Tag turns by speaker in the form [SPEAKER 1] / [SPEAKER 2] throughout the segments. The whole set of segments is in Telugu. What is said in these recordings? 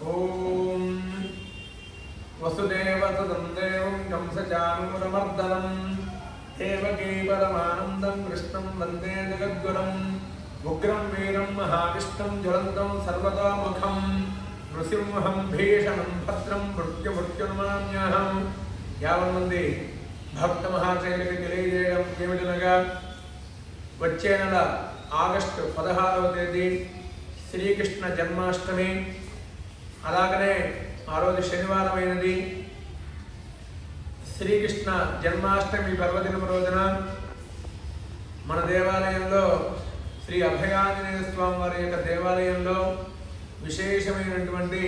[SPEAKER 1] ఓం వసుదేవసుతం దేవం కంసచానూరమర్దనం దేవకీ పరమానందం కృష్ణం వందే జగద్గురం ఉగ్రం వీరం మహావిష్ణుం జ్వలంతం సర్వతోముఖం నృసింహం భీషణం భద్రం మృత్యుమృత్యుర్మామ్యహం. 50 మంది భక్త మహాశైలికి తెలియజేయడం ఏమిటనగా, వచ్చే నెల ఆగస్టు 16వ తేదీ శ్రీకృష్ణ జన్మాష్టమి. అలాగనే ఆ రోజు శనివారం అయినది. శ్రీకృష్ణ జన్మాష్టమి పర్వదినం రోజున మన దేవాలయంలో శ్రీ అభయాంజనేయ స్వామి వారి యొక్క దేవాలయంలో విశేషమైనటువంటి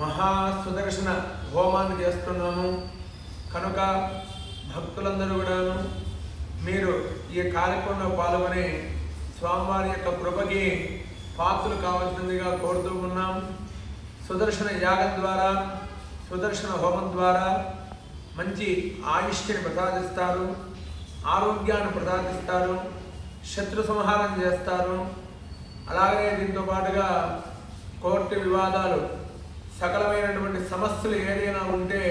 [SPEAKER 1] మహాసుదర్శన హోమాన్ని చేస్తున్నాము. కనుక భక్తులందరూ కూడాను మీరు ఈ కార్యక్రమంలో పాల్గొని స్వామివారి యొక్క కృపకి పాత్రలు కావాల్సిందిగా కోరుతూ ఉన్నాం. సుదర్శన యాగం ద్వారా, సుదర్శన హోమం ద్వారా మంచి ఆయుష్ని ప్రసాదిస్తారు, ఆరోగ్యాన్ని ప్రసాదిస్తారు, శత్రు సంహారం చేస్తారు. అలాగే దీంతో పాటుగా కోర్టు వివాదాలు, సకలమైనటువంటి సమస్యలు ఏదైనా ఉంటే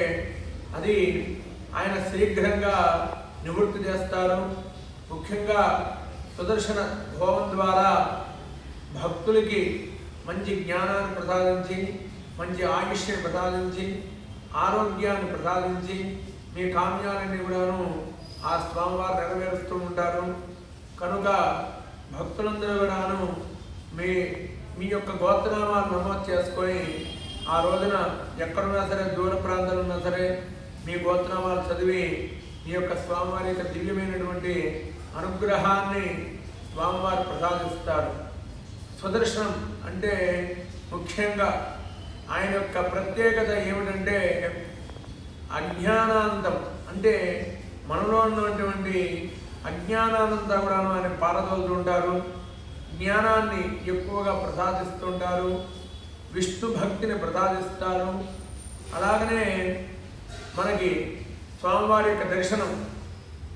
[SPEAKER 1] అది ఆయన శీఘ్రంగా నివృత్తి చేస్తారు. ముఖ్యంగా సుదర్శన హోమం ద్వారా భక్తులకి మంచి జ్ఞానాన్ని ప్రసాదించి, మంచి ఆయుష్ని ప్రసాదించి, ఆరోగ్యాన్ని ప్రసాదించి మీ కామ్యాలన్నీ కూడాను ఆ స్వామివారు నెరవేరుస్తూ ఉంటారు. కనుక భక్తులందరూ కూడాను మీ యొక్క గోత్రనామాలు నమోదు చేసుకొని ఆ రోజున ఎక్కడున్నా సరే, దూర ప్రాంతాలు ఉన్నా సరే, మీ గోత్రనామాలు చదివి మీ యొక్క స్వామివారి యొక్క దివ్యమైనటువంటి అనుగ్రహాన్ని స్వామివారు ప్రసాదిస్తారు. సుదర్శనం అంటే ముఖ్యంగా ఆయన యొక్క ప్రత్యేకత ఏమిటంటే అజ్ఞానానందం. అంటే మనలో ఉన్నటువంటి అజ్ఞానానంతా కూడా ఆయన పారదోలుతుంటారు, జ్ఞానాన్ని ఎక్కువగా ప్రసాదిస్తుంటారు, విష్ణు భక్తిని ప్రసాదిస్తారు. అలాగనే మనకి స్వామివారి యొక్క దర్శనం,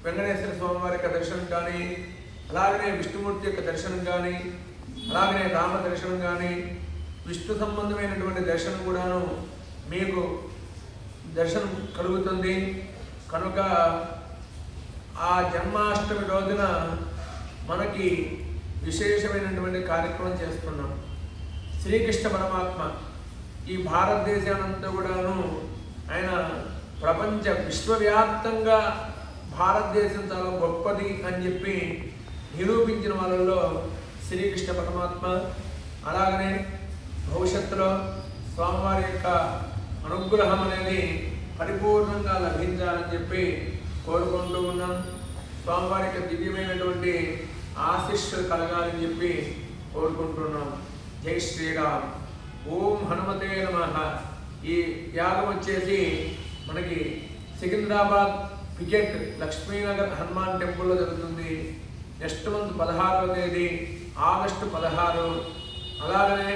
[SPEAKER 1] వెంకటేశ్వర స్వామివారి యొక్క దర్శనం కానీ, అలాగనే విష్ణుమూర్తి యొక్క దర్శనం కానీ, అలాగనే రామ దర్శనం కానీ, విష్ణు సంబంధమైనటువంటి దర్శనం కూడాను మీకు దర్శనం కలుగుతుంది. కనుక ఆ జన్మాష్టమి రోజున మనకి విశేషమైనటువంటి కార్యక్రమం చేస్తున్నాం. శ్రీకృష్ణ పరమాత్మ ఈ భారతదేశానంతా కూడాను ఆయన ప్రపంచ విశ్వవ్యాప్తంగా భారతదేశం చాలా గొప్పది అని చెప్పి నిరూపించిన వాళ్ళలో శ్రీకృష్ణ పరమాత్మ. అలాగనే భవిష్యత్తులో స్వామివారి యొక్క అనుగ్రహం అనేది పరిపూర్ణంగా లభించాలని చెప్పి కోరుకుంటూ ఉన్నాం. స్వామివారి యొక్క దివ్యమైనటువంటి ఆశీస్సులు కలగాలని చెప్పి కోరుకుంటున్నాం. జై శ్రీరామ్. ఓం హనుమతే నమః. ఈ యాగం వచ్చేసి మనకి సికింద్రాబాద్ పికెట్ లక్ష్మీనగర్ హనుమాన్ టెంపుల్లో జరుగుతుంది. నెక్స్ట్ మంత్ 16వ తేదీ ఆగస్టు 16. అలాగనే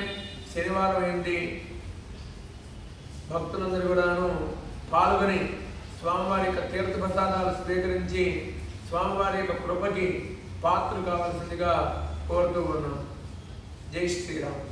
[SPEAKER 1] శనివారం అయింది. భక్తులందరూ కూడాను పాల్గొని స్వామివారి యొక్క తీర్థ ప్రసాదాలు స్వీకరించి స్వామివారి యొక్క కృపకి పాత్రలు కావాల్సిందిగా కోరుతూ ఉన్నాం. జై శ్రీరామ్.